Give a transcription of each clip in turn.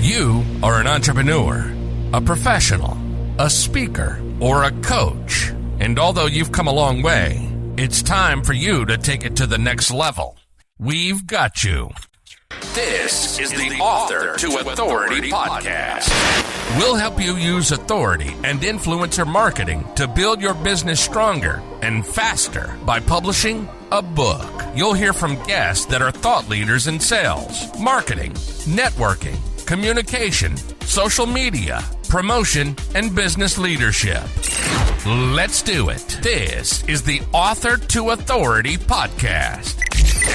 You are an entrepreneur, a professional, a speaker, or a coach. And although you've come a long way, it's time for you to take it to the next level. We've got you. This is the Author to Authority podcast. We'll help you use authority and influencer marketing to build your business stronger and faster by publishing a book. You'll hear from guests that are thought leaders in sales, marketing, networking, communication, social media, promotion, and business leadership. Let's do it. This is the Author to Authority podcast.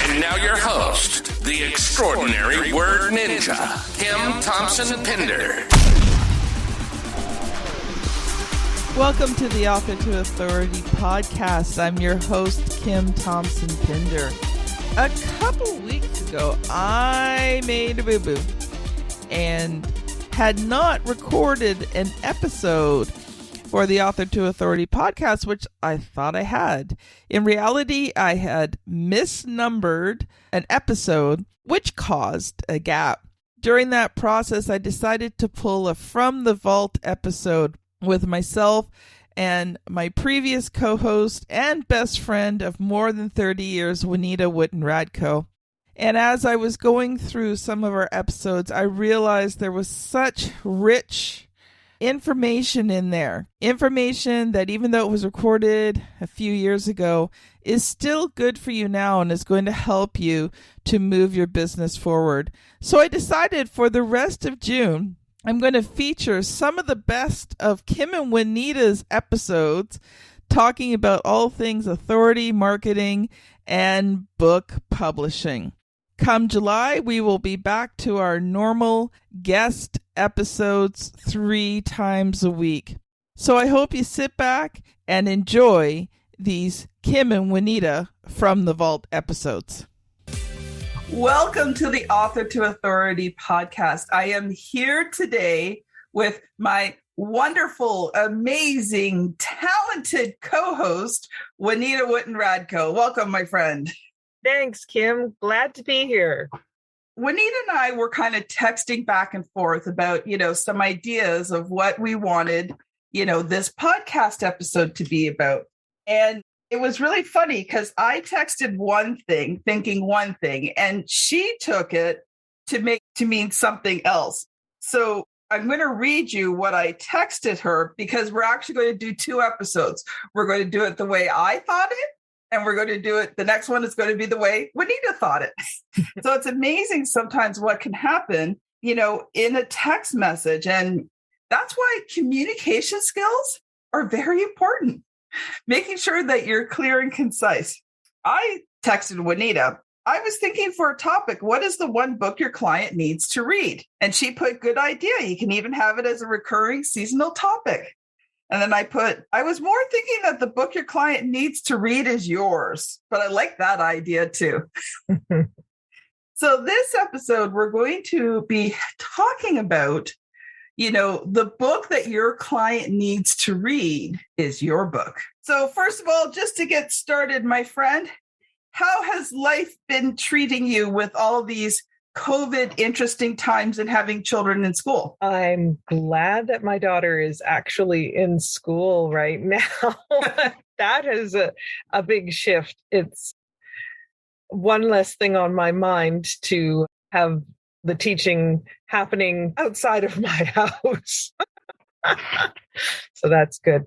And now your host, the extraordinary word ninja, Kim Thompson-Pinder. Welcome to the Author to Authority podcast. I'm your host, Kim Thompson-Pinder. A couple weeks ago, I made a boo-boo and had not recorded an episode for the Author to Authority podcast, which I thought I had. In reality, I had misnumbered an episode, which caused a gap. During that process, I decided to pull a From the Vault episode with myself and my previous co-host and best friend of more than 30 years, Juanita Witten-Radko. And as I was going through some of our episodes, I realized there was such rich information in there. Information that, even though it was recorded a few years ago, is still good for you now and is going to help you to move your business forward. So I decided for the rest of June, I'm going to feature some of the best of Kim and Juanita's episodes talking about all things authority, marketing, and book publishing. Come July, we will be back to our normal guest episodes 3 times a week. So I hope you sit back and enjoy these Kim and Juanita From the Vault episodes. Welcome to the Author to Authority podcast. I am here today with my wonderful, amazing, talented co-host, Juanita Witten-Radko. Welcome, my friend. Thanks, Kim. Glad to be here. Juanita and I were kind of texting back and forth about, some ideas of what we wanted, this podcast episode to be about. And it was really funny because I texted one thing, thinking one thing, and she took it to mean something else. So I'm going to read you what I texted her because we're actually going to do 2 episodes. We're going to do it the way I thought it, and we're going to do it. The next one is going to be the way Juanita thought it. So it's amazing sometimes what can happen, in a text message. And that's why communication skills are very important. Making sure that you're clear and concise. I texted Juanita. I was thinking for a topic, what is the one book your client needs to read? And she put, good idea. You can even have it as a recurring seasonal topic. And then I was more thinking that the book your client needs to read is yours, but I like that idea too. So this episode, we're going to be talking about, the book that your client needs to read is your book. So first of all, just to get started, my friend, how has life been treating you with all these COVID interesting times and having children in school? I'm glad that my daughter is actually in school right now. That is a big shift. It's one less thing on my mind to have the teaching happening outside of my house. So that's good.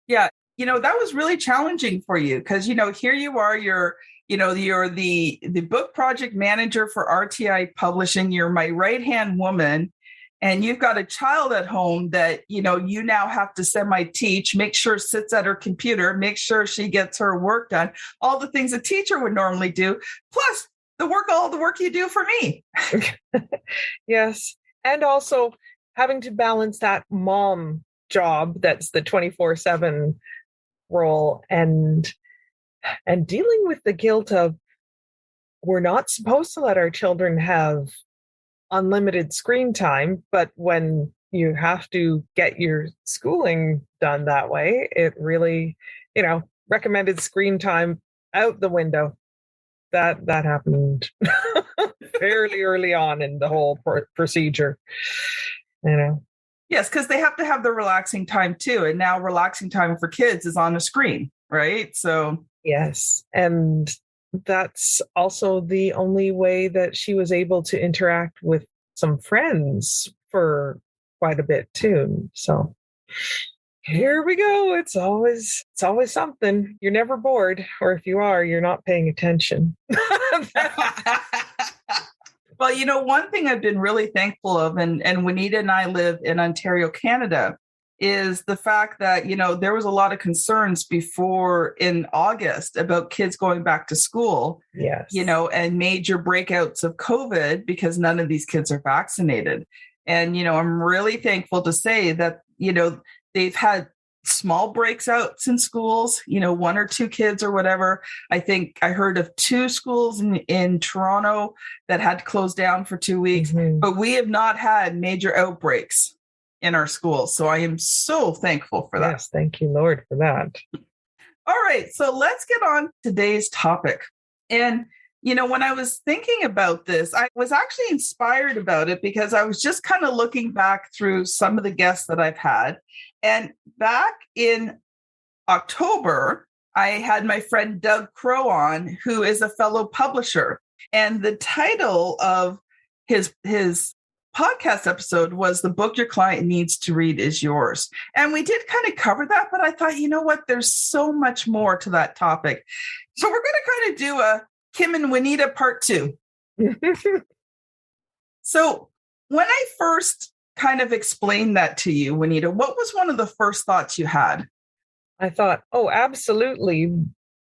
Yeah. That was really challenging for you because, here you are, you're the book project manager for RTI Publishing. You're my right-hand woman, and you've got a child at home that, you now have to semi-teach, make sure sits at her computer, make sure she gets her work done, all the things a teacher would normally do, plus all the work you do for me. Yes. And also having to balance that mom job that's the 24/7 role and dealing with the guilt of we're not supposed to let our children have unlimited screen time, but when you have to get your schooling done that way, it really, recommended screen time out the window. That happened. fairly early on in the whole procedure. Yes, because they have to have the relaxing time too. And now relaxing time for kids is on a screen, right? So yes. And that's also the only way that she was able to interact with some friends for quite a bit too. So here we go. It's always something. You're never bored, or if you are, you're not paying attention. Well, one thing I've been really thankful of, and Juanita and I live in Ontario, Canada, is the fact that, there was a lot of concerns before in August about kids going back to school, yes, and major breakouts of COVID because none of these kids are vaccinated. And, I'm really thankful to say that, they've had small breakouts in schools, 1 or 2 kids or whatever. I think I heard of 2 schools in Toronto that had to close down for 2 weeks, but we have not had major outbreaks in our schools. So I am so thankful for that. Yes, thank you, Lord, for that. All right, so let's get on today's topic. And, when I was thinking about this, I was actually inspired about it because I was just kind of looking back through some of the guests that I've had. And back in October, I had my friend Doug Crow on, who is a fellow publisher. And the title of his podcast episode was "The Book Your Client Needs to Read Is Yours." And we did kind of cover that, but I thought, you know what, there's so much more to that topic. So we're going to kind of do a Kim and Juanita part 2. So when I first kind of explained that to you, Juanita, what was one of the first thoughts you had? I thought, oh, absolutely.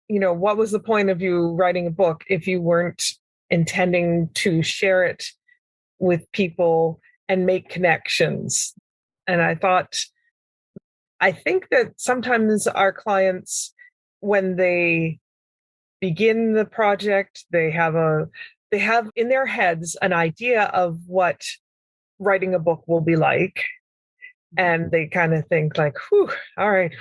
What was the point of you writing a book if you weren't intending to share it with people and make connections? And I think that sometimes our clients, when they begin the project, they have in their heads an idea of what writing a book will be like. And they kind of think like, whew, all right,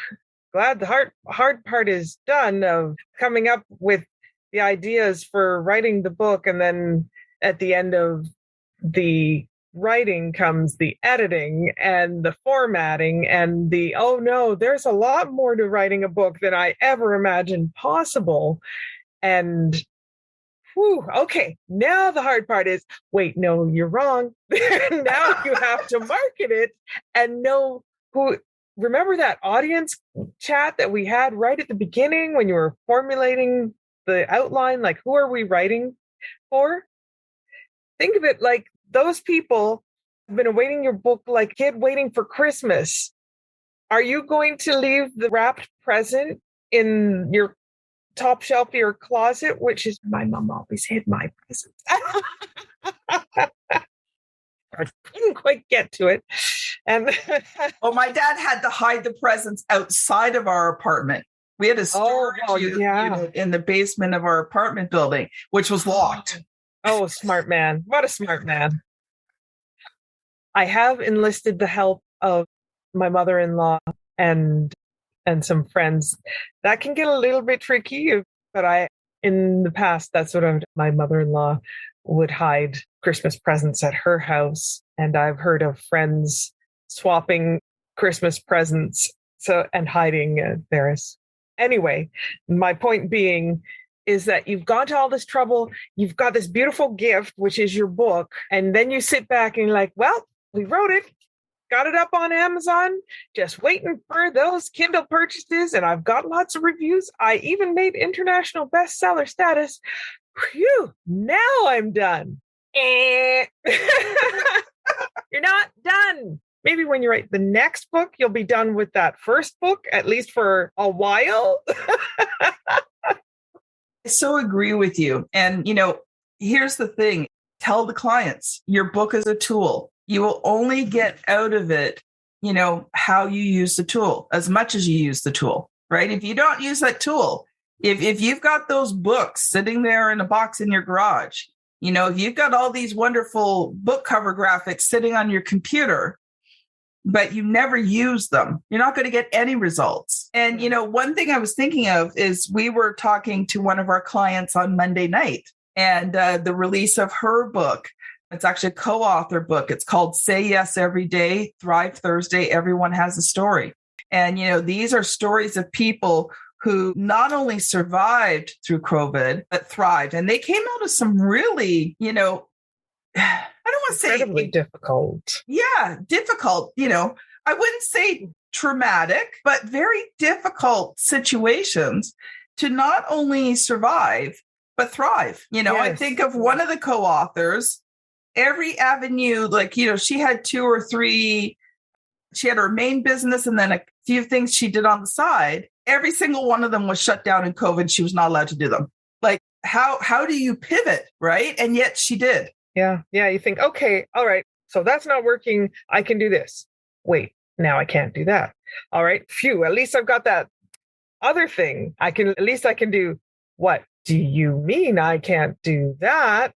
glad the hard part is done of coming up with the ideas for writing the book. And then at the end of the writing comes the editing and the formatting and oh no, there's a lot more to writing a book than I ever imagined possible. And okay, now the hard part is, wait, no, you're wrong. Now you have to market it and know who. Remember that audience chat that we had right at the beginning when you were formulating the outline? Like, who are we writing for? Think of it like those people have been awaiting your book like a kid waiting for Christmas. Are you going to leave the wrapped present in your top shelf of your closet, which is my mom always hid my presents? I couldn't quite get to it. And my dad had to hide the presents outside of our apartment. We had a storage unit in the basement of our apartment building, which was locked. Oh, smart man. What a smart man. I have enlisted the help of my mother-in-law and some friends. That can get a little bit tricky, but in the past, that's what my mother-in-law would hide Christmas presents at her house. And I've heard of friends swapping Christmas presents and hiding theirs. Anyway, my point being is that you've gone to all this trouble. You've got this beautiful gift, which is your book. And then you sit back and you're like, well, we wrote it, got it up on Amazon, just waiting for those Kindle purchases. And I've got lots of reviews. I even made international bestseller status. Phew, now I'm done. You're not done. Maybe when you write the next book, you'll be done with that first book, at least for a while. I so agree with you. And, here's the thing. Tell the clients your book is a tool. You will only get out of it, how you use the tool as much as you use the tool, right? If you don't use that tool, if you've got those books sitting there in a box in your garage, if you've got all these wonderful book cover graphics sitting on your computer, but you never use them, you're not going to get any results. And, one thing I was thinking of is we were talking to one of our clients on Monday night, and the release of her book. It's actually a co-author book. It's called Say Yes Every Day, Thrive Thursday, Everyone Has a Story. And, these are stories of people who not only survived through COVID, but thrived. And they came out of some really, I don't want to say incredibly difficult. Yeah, difficult. I wouldn't say traumatic, but very difficult situations to not only survive, but thrive. I think of one of the co-authors, every avenue, she had 2 or 3, she had her main business and then a few things she did on the side. Every single one of them was shut down in COVID. She was not allowed to do them. Like, how do you pivot, right? And yet she did. Yeah. You think, okay, all right, so that's not working. I can do this. Wait, now I can't do that. All right, phew, at least I've got that other thing. At least I can do. What do you mean I can't do that?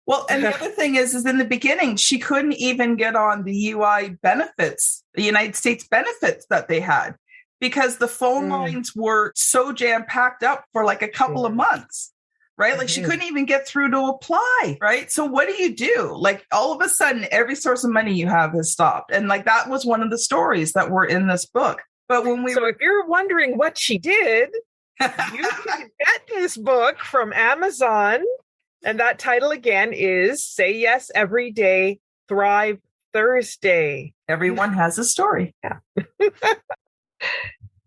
Well, and the other thing is in the beginning, she couldn't even get on the UI benefits, the United States benefits that they had, because the phone lines were so jam-packed up for like a couple of months, right? Like she couldn't even get through to apply, right? So what do? Like all of a sudden, every source of money you have has stopped. And like that was one of the stories that were in this book. But if you're wondering what she did, you can get this book from Amazon. And that title again is Say Yes Every Day, Thrive Thursday. Everyone has a story. Yeah.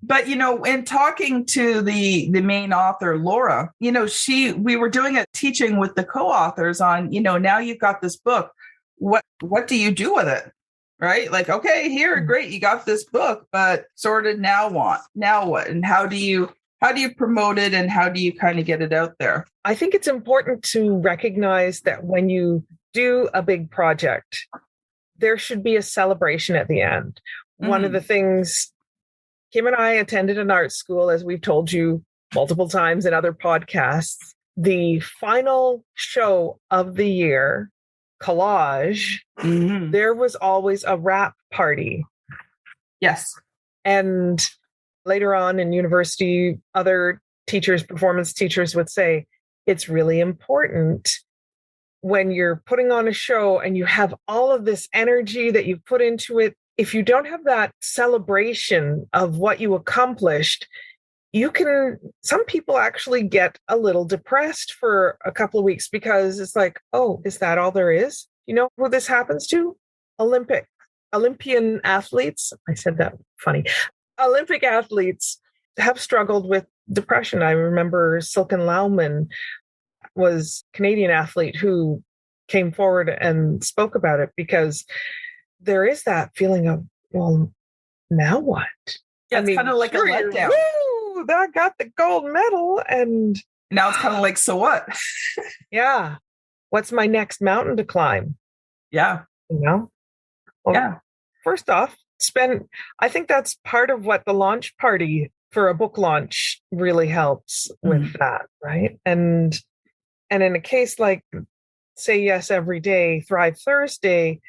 But, in talking to the main author, Laura, we were doing a teaching with the co-authors on, now you've got this book. What do you do with it? Right? Like, okay, here, great. You got this book, but sort of now what? And how do you promote it and how do you kind of get it out there? I think it's important to recognize that when you do a big project, there should be a celebration at the end. One of the things, Kim and I attended an art school, as we've told you multiple times in other podcasts. The final show of the year, collage, there was always a wrap party. Yes. And later on in university, other teachers, performance teachers would say, it's really important when you're putting on a show and you have all of this energy that you've put into it. If you don't have that celebration of what you accomplished, some people actually get a little depressed for a couple of weeks because it's like, oh, is that all there is? You know who this happens to? Olympian athletes. I said that funny. Olympic athletes have struggled with depression. I remember Silken Laumann was a Canadian athlete who came forward and spoke about it because there is that feeling of, well, now what? Yeah, it's kind of like a letdown. Woo, that got the gold medal. And now it's kind of like, so what? Yeah. What's my next mountain to climb? Yeah. Well, yeah. First off, I think that's part of what the launch party for a book launch really helps with that, right? And in a case like Say Yes Every Day, Thrive Thursday,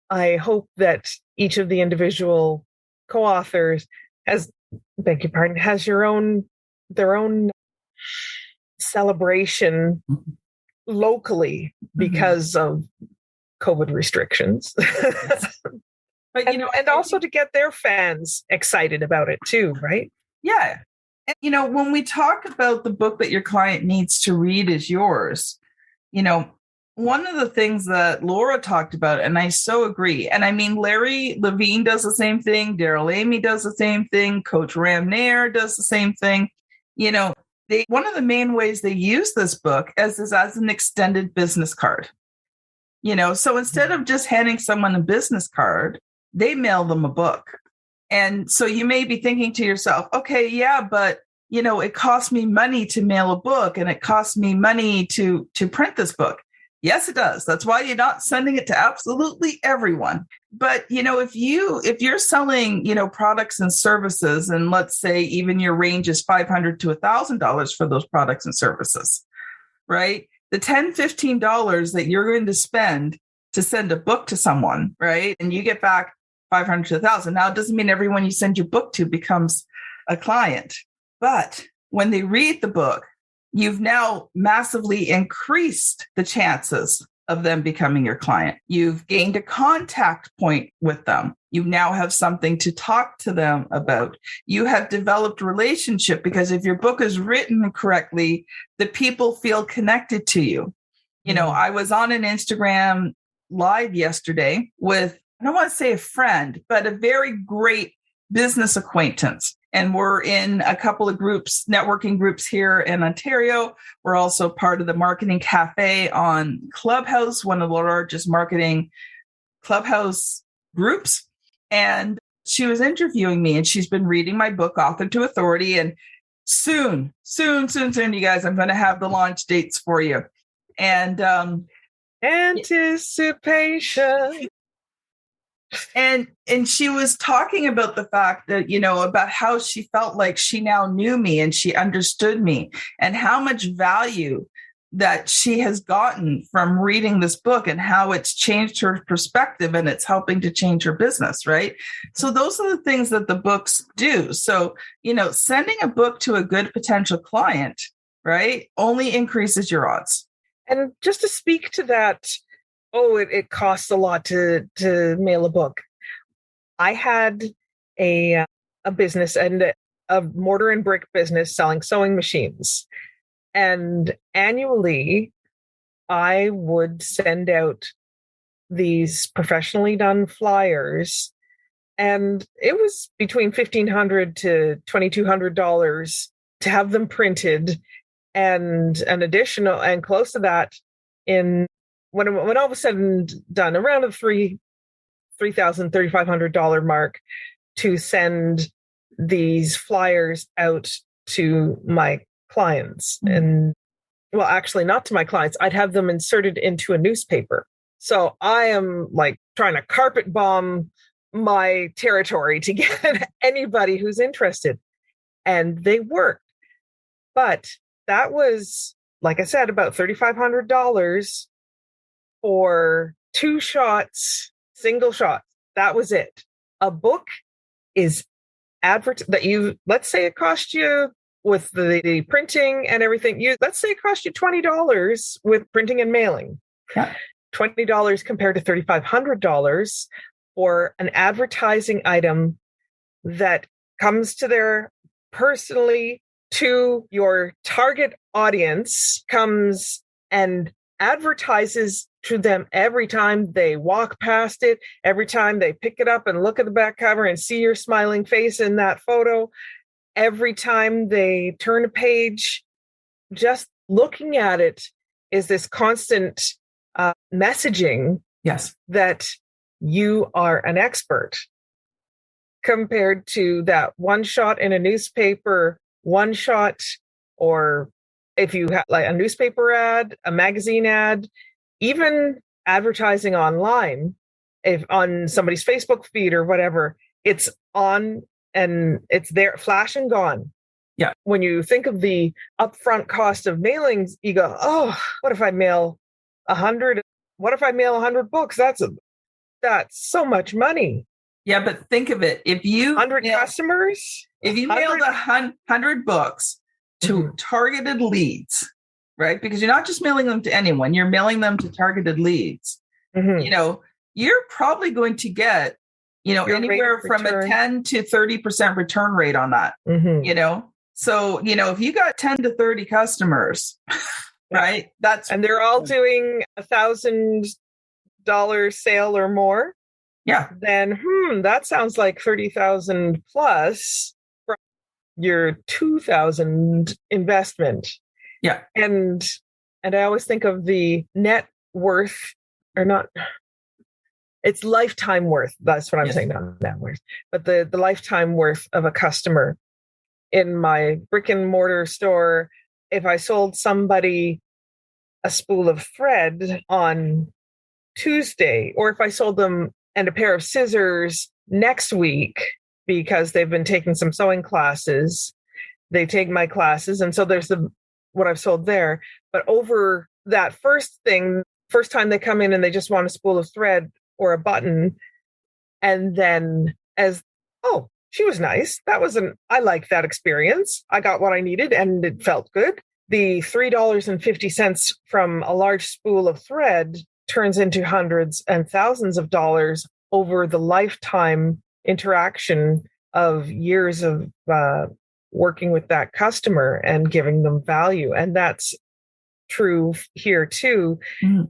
I hope that each of the individual co-authors has their own celebration locally because of COVID restrictions. But, and also to get their fans excited about it too, right? Yeah. And, when we talk about the book that your client needs to read is yours, one of the things that Laura talked about, and I so agree, and I mean, Larry Levine does the same thing, Daryl Amy does the same thing, Coach Ram Nair does the same thing. One of the main ways they use this book is as an extended business card. So instead of just handing someone a business card, they mail them a book. And so you may be thinking to yourself, okay, yeah, but it costs me money to mail a book and it costs me money to print this book. Yes, it does. That's why you're not sending it to absolutely everyone. But, if you're selling, products and services, and let's say even your range is $500 to $1,000 for those products and services, right? The $10, $15 that you're going to spend to send a book to someone, right? And you get back $500 to $1,000. Now, it doesn't mean everyone you send your book to becomes a client. But when they read the book, you've now massively increased the chances of them becoming your client. You've gained a contact point with them. You now have something to talk to them about. You have developed relationship because if your book is written correctly, the people feel connected to you. You know, I was on an Instagram live yesterday with, I don't want to say a friend, but a very great business acquaintance. And we're in a couple of groups, networking groups here in Ontario. We're also part of the Marketing Cafe on Clubhouse, one of the largest marketing Clubhouse groups. And she was interviewing me and she's been reading my book, Author to Authority. And soon, you guys, I'm going to have the launch dates for you. And anticipation. And she was talking about the fact that, you know, about how she felt like she now knew me and she understood me and how much value that she has gotten from reading this book and how it's changed her perspective and it's helping to change her business, right? So those are the things that the books do. So, you know, sending a book to a good potential client, right, only increases your odds. And just to speak to that, it costs a lot to mail a book. I had a business and a mortar and brick business selling sewing machines. And annually, I would send out these professionally done flyers. And it was between $1,500 to $2,200 to have them printed, and an additional, and close to that in when all was said and done, around the $3,000, $3,500 mark to send these flyers out to my clients. And well, actually not to my clients. I'd have them inserted into a newspaper. So I am like trying to carpet bomb my territory to get anybody who's interested. And they worked. But that was, like I said, about $3,500 for 2 shots, single shots. That was it. A book is let's say it cost you with the printing and everything. Let's say it cost you $20 with printing and mailing. Yeah. $20 compared to $3,500 for an advertising item that comes to there personally to your target audience, comes and advertises to them every time they walk past it, every time they pick it up and look at the back cover and see your smiling face in that photo, every time they turn a page. Just looking at it is this constant messaging, yes, that you are an expert, compared to that one shot in a newspaper, one shot, or if you have like a newspaper ad, a magazine ad, even advertising online, if on somebody's Facebook feed or whatever, it's on and it's there, flash and gone. Yeah. When you think of the upfront cost of mailings, you go, oh, what if I mail 100? What if I mail 100 books? That's so much money. Yeah, but think of it. If you 100 customers, if you mailed 100 books to targeted leads, right? Because you're not just mailing them to anyone, you're mailing them to targeted leads. You know, you're probably going to get, you know, anywhere from a 10 to 30% return rate on that, you know? So, you know, if you got 10 to 30 customers, right? And they're all doing $1,000 sale or more. Yeah. Then, that sounds like 30,000 plus from your 2,000 investment. Yeah. And I always think of the net worth, or not, it's lifetime worth. That's what I'm saying, not net worth, but the lifetime worth of a customer. In my brick and mortar store, if I sold somebody a spool of thread on Tuesday, or if I sold them and a pair of scissors next week because they've been taking some sewing classes, they take my classes. And so there's what I've sold there. But over that first time they come in and they just want a spool of thread or a button. And then she was nice. I liked that experience. I got what I needed and it felt good. the $3.50 from a large spool of thread turns into hundreds and thousands of dollars over the lifetime interaction of years of working with that customer and giving them value. And that's true here too,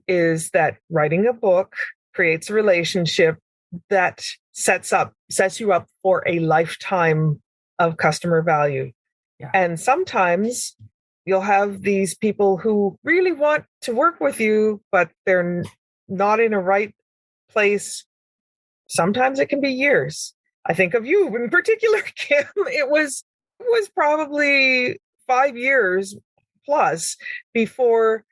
is that writing a book creates a relationship that sets you up for a lifetime of customer value. Yeah. And sometimes you'll have these people who really want to work with you, but they're not in a right place. Sometimes it can be years. I think of you in particular, Kim. It was probably 5 years plus before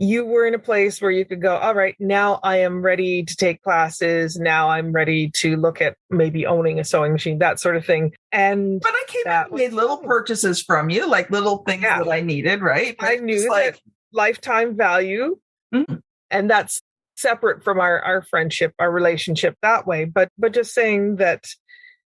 you were in a place where you could go, all right, now I am ready to take classes. Now I'm ready to look at maybe owning a sewing machine, that sort of thing. And but I came in and made little purchases from you, like little things that I needed, right? But I knew that lifetime value. Mm-hmm. And that's separate from our friendship, our relationship that way. But just saying that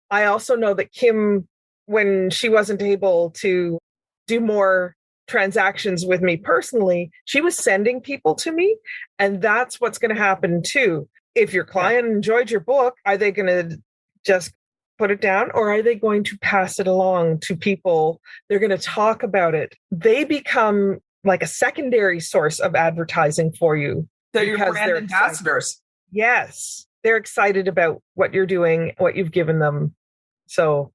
I also know that Kim, when she wasn't able to do more transactions with me personally, she was sending people to me. And that's what's going to happen too. If your client enjoyed your book, are they going to just put it down, or are they going to pass it along to people? They're going to talk about it. They become like a secondary source of advertising for you. They're your brand ambassadors. Yes. They're excited about what you're doing, what you've given them. So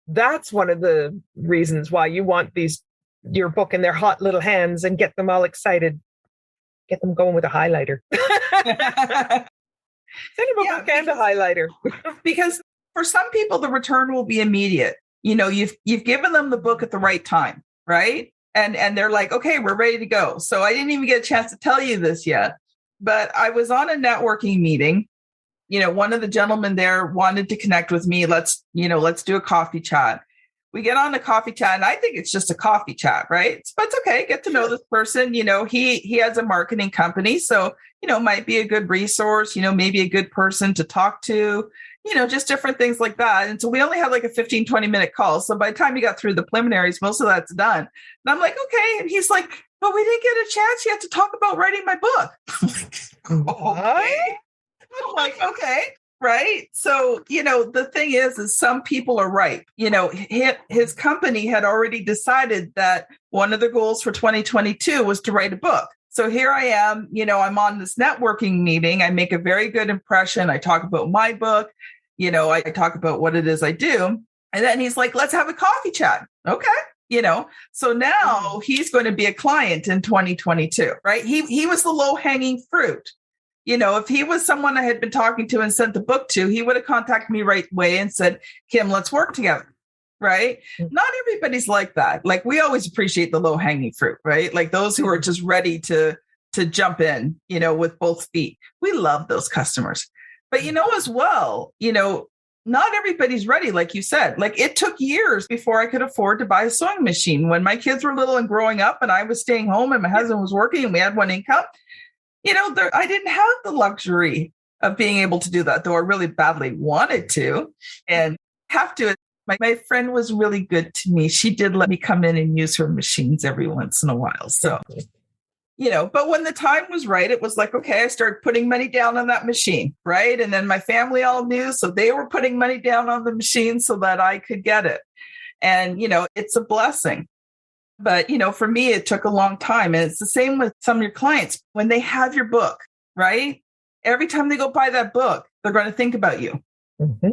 that's one of the reasons why you want your book in their hot little hands and get them all excited. Get them going with a highlighter. Send them a book and a highlighter. Because for some people, the return will be immediate. You know, you've given them the book at the right time, right? And they're like, okay, we're ready to go. So I didn't even get a chance to tell you this yet, but I was on a networking meeting. You know, one of the gentlemen there wanted to connect with me. Let's do a coffee chat. We get on a coffee chat, and I think it's just a coffee chat, right? But it's okay. Get to know this person. You know, he has a marketing company, so, you know, might be a good resource, you know, maybe a good person to talk to, you know, just different things like that. And so we only had like a 15, 20-minute call. So by the time you got through the preliminaries, most of that's done. And I'm like, okay. And he's like, but we didn't get a chance yet to talk about writing my book. Okay. I'm like, okay. Right. So, you know, the thing is some people are ripe. You know, his company had already decided that one of the goals for 2022 was to write a book. So here I am, you know, I'm on this networking meeting. I make a very good impression. I talk about my book. You know, I talk about what it is I do. And then he's like, let's have a coffee chat. Okay. You know, so now he's going to be a client in 2022, right? He was the low hanging fruit. You know, if he was someone I had been talking to and sent the book to, he would have contacted me right away and said, Kim, let's work together. Right. Not everybody's like that. Like, we always appreciate the low hanging fruit, right? Like those who are just ready to jump in, you know, with both feet. We love those customers. But, you know, as well, you know, not everybody's ready. Like you said, like it took years before I could afford to buy a sewing machine. When my kids were little and growing up and I was staying home and my husband was working and we had one income, you know, I didn't have the luxury of being able to do that, though I really badly wanted to and have to. My friend was really good to me. She did let me come in and use her machines every once in a while. So, you know, but when the time was right, it was like, okay, I started putting money down on that machine, right? And then my family all knew, so they were putting money down on the machine so that I could get it. And, you know, it's a blessing. But, you know, for me, it took a long time. And it's the same with some of your clients. When they have your book, right? Every time they go buy that book, they're going to think about you. Mm-hmm.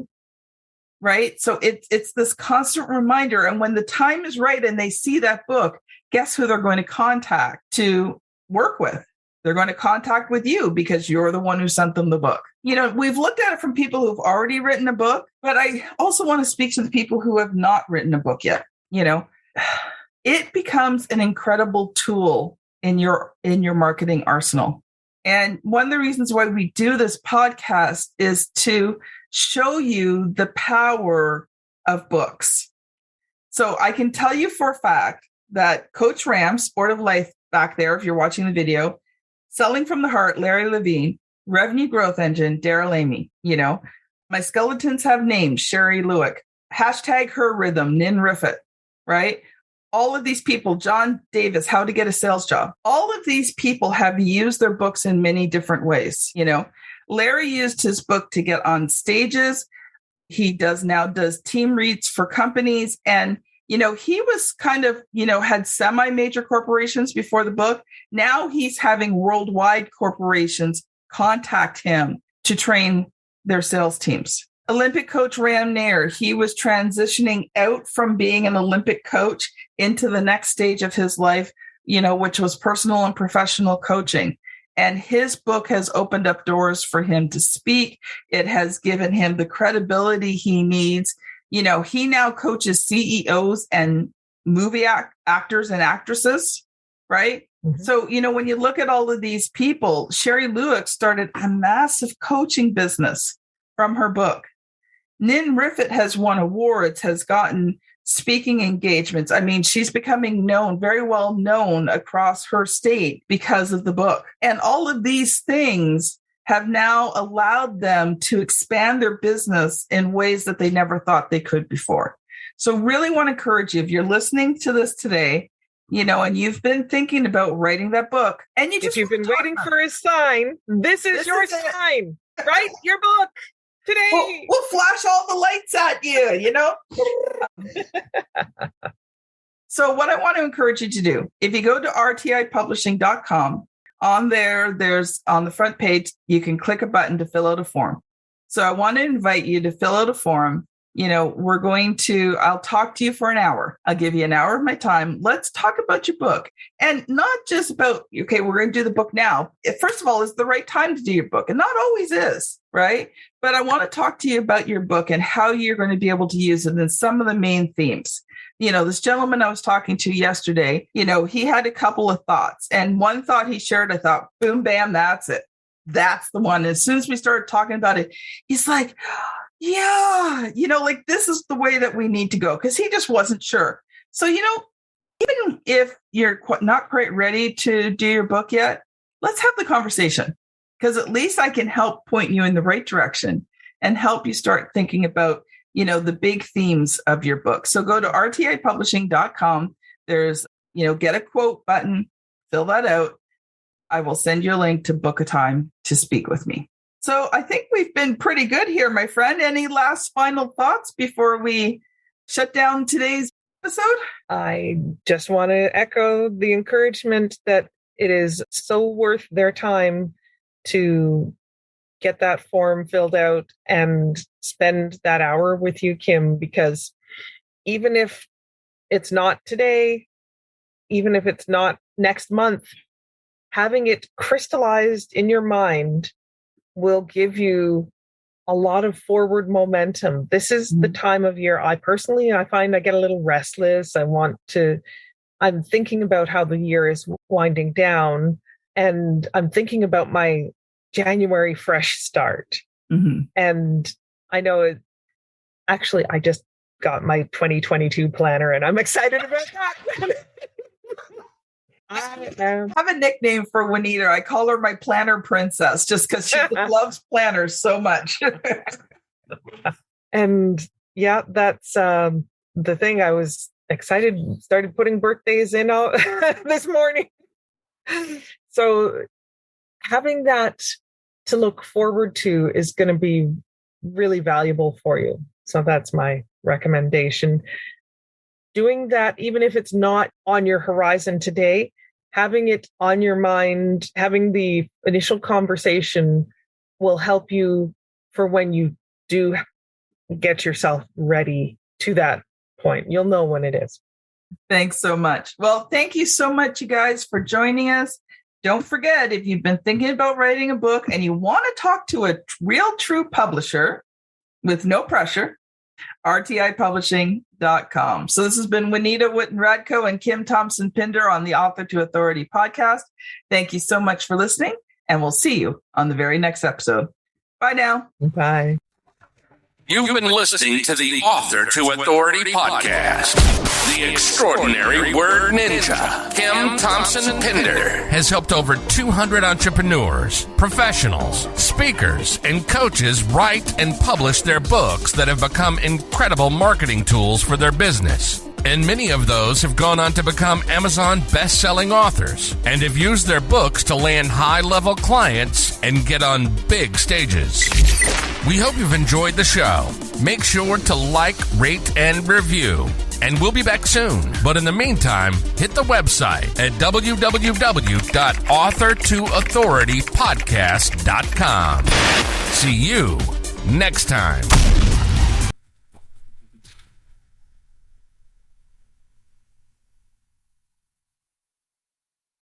Right. So it's this constant reminder. And when the time is right and they see that book, guess who they're going to contact to work with? They're going to contact with you because you're the one who sent them the book. You know, we've looked at it from people who've already written a book, but I also want to speak to the people who have not written a book yet. You know, it becomes an incredible tool in your marketing arsenal. And one of the reasons why we do this podcast is to show you the power of books. So I can tell you for a fact that Coach Ram, Sport of Life back there, if you're watching the video, Selling from the Heart, Larry Levine, Revenue Growth Engine, Daryl Amy, you know, my skeletons have names, Sherry Lewick, hashtag Her Rhythm, Nin Riffett, right? all of these people, John Davis, How to Get a Sales Job, all of these people have used their books in many different ways. Larry used his book to get on stages. He does team reads for companies. And, he was kind of, had semi-major corporations before the book. Now he's having worldwide corporations contact him to train their sales teams. Olympic coach Ram Nair, he was transitioning out from being an Olympic coach into the next stage of his life, which was personal and professional coaching. And his book has opened up doors for him to speak. It has given him the credibility he needs. He now coaches CEOs and movie actors and actresses, right? Mm-hmm. So, when you look at all of these people, Sherry Lewis started a massive coaching business from her book. Nin Riffett has won awards, has gotten speaking engagements. I mean, she's becoming very well known across her state because of the book. And all of these things have now allowed them to expand their business in ways that they never thought they could before. So really want to encourage you, if you're listening to this today, and you've been thinking about writing that book, and if you've been waiting for a sign, this is your sign. Write your book. Today. We'll flash all the lights at you, So what I want to encourage you to do, if you go to rtipublishing.com, on there's on the front page, you can click a button to fill out a form. So I want to invite you to fill out a form. I'll talk to you for an hour. I'll give you an hour of my time. Let's talk about your book, and not just about, okay, we're going to do the book now. First of all, it's the right time to do your book, and not always is, right? But I want to talk to you about your book and how you're going to be able to use it and some of the main themes. This gentleman I was talking to yesterday, he had a couple of thoughts, and one thought he shared, I thought, boom, bam, that's it. That's the one. As soon as we started talking about it, he's like, yeah, this is the way that we need to go, because he just wasn't sure. So, even if you're not quite ready to do your book yet, let's have the conversation, because at least I can help point you in the right direction and help you start thinking about, the big themes of your book. So go to rtipublishing.com. There's, get a quote button, fill that out. I will send you a link to book a time to speak with me. So I think we've been pretty good here, my friend. Any last final thoughts before we shut down today's episode? I just want to echo the encouragement that it is so worth their time to get that form filled out and spend that hour with you, Kim, because even if it's not today, even if it's not next month, having it crystallized in your mind will give you a lot of forward momentum. This is the time of year I find I get a little restless. I'm thinking about how the year is winding down, and I'm thinking about my January fresh start. Mm-hmm. And I know I just got my 2022 planner, and I'm excited about that. I have a nickname for Juanita. I call her my planner princess, just because she loves planners so much. And yeah, that's the thing. I was excited, started putting birthdays in this morning. So having that to look forward to is going to be really valuable for you. So that's my recommendation. Doing that, even if it's not on your horizon today, having it on your mind, having the initial conversation will help you for when you do get yourself ready to that point. You'll know when it is. Thanks so much. Well, thank you so much, you guys, for joining us. Don't forget, if you've been thinking about writing a book and you want to talk to a real, true publisher with no pressure, rtipublishing.com. So this has been Juanita Witten-Radko and Kim Thompson-Pinder on the Author to Authority podcast. Thank you so much for listening, and we'll see you on the very next episode. Bye now. Bye. You've been listening to the Author to Authority podcast. The extraordinary word ninja, Kim Thompson-Pinder, has helped over 200 entrepreneurs, professionals, speakers, and coaches write and publish their books that have become incredible marketing tools for their business. And many of those have gone on to become Amazon best-selling authors and have used their books to land high-level clients and get on big stages. We hope you've enjoyed the show. Make sure to like, rate, and review. And we'll be back soon. But in the meantime, hit the website at www.author2authoritypodcast.com. See you next time.